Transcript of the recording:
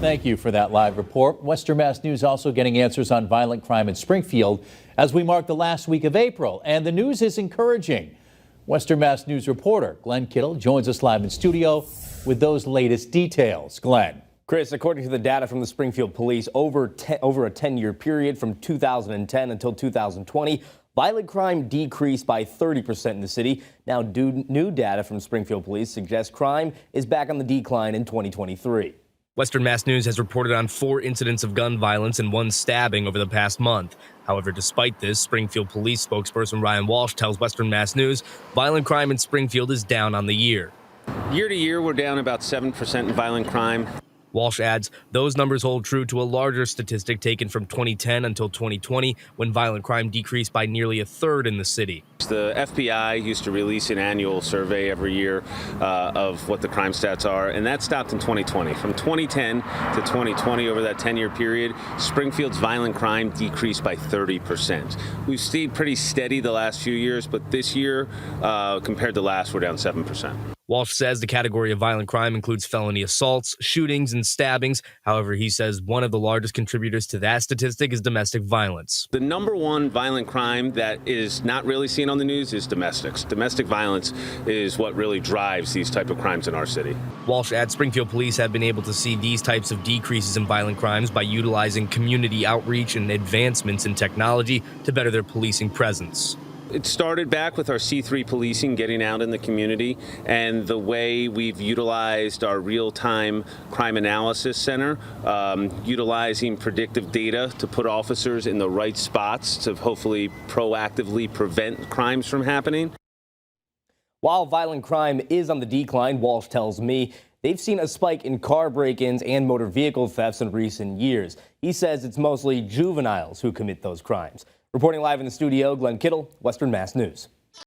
thank you for that live report. Western Mass News also getting answers on violent crime in Springfield as we mark the last week of April, and the news is encouraging. Western Mass News reporter Glenn Kittle joins us live in studio with those latest details. Glenn. Chris, according to the data from the Springfield police, over a 10-year period from 2010 until 2020, violent crime decreased by 30% in the city. Now, new data from Springfield police suggests crime is back on the decline in 2023. Western Mass News has reported on 4 incidents of gun violence and 1 stabbing over the past month. However, despite this, Springfield police spokesperson Ryan Walsh tells Western Mass News violent crime in Springfield is down on the year. Year to year, we're down about 7% in violent crime. Walsh adds those numbers hold true to a larger statistic taken from 2010 until 2020, when violent crime decreased by nearly a third in the city. The FBI used to release an annual survey every year of what the crime stats are, and that stopped in 2020. From 2010 to 2020, over that 10-year period, Springfield's violent crime decreased by 30%. We've stayed pretty steady the last few years, but this year, compared to last, we're down 7%. Walsh says the category of violent crime includes felony assaults, shootings, and stabbings. However, he says one of the largest contributors to that statistic is domestic violence. The number one violent crime that is not really seen on the news is domestics. Domestic violence is what really drives these type of crimes in our city. Walsh adds Springfield police have been able to see these types of decreases in violent crimes by utilizing community outreach and advancements in technology to better their policing presence. It started back with our C3 policing, getting out in the community, and the way we've utilized our real-time crime analysis center, utilizing predictive data to put officers in the right spots to hopefully proactively prevent crimes from happening. While violent crime is on the decline, Walsh tells me, they've seen a spike in car break-ins and motor vehicle thefts in recent years. He says it's mostly juveniles who commit those crimes. Reporting live in the studio, Glenn Kittle, Western Mass News.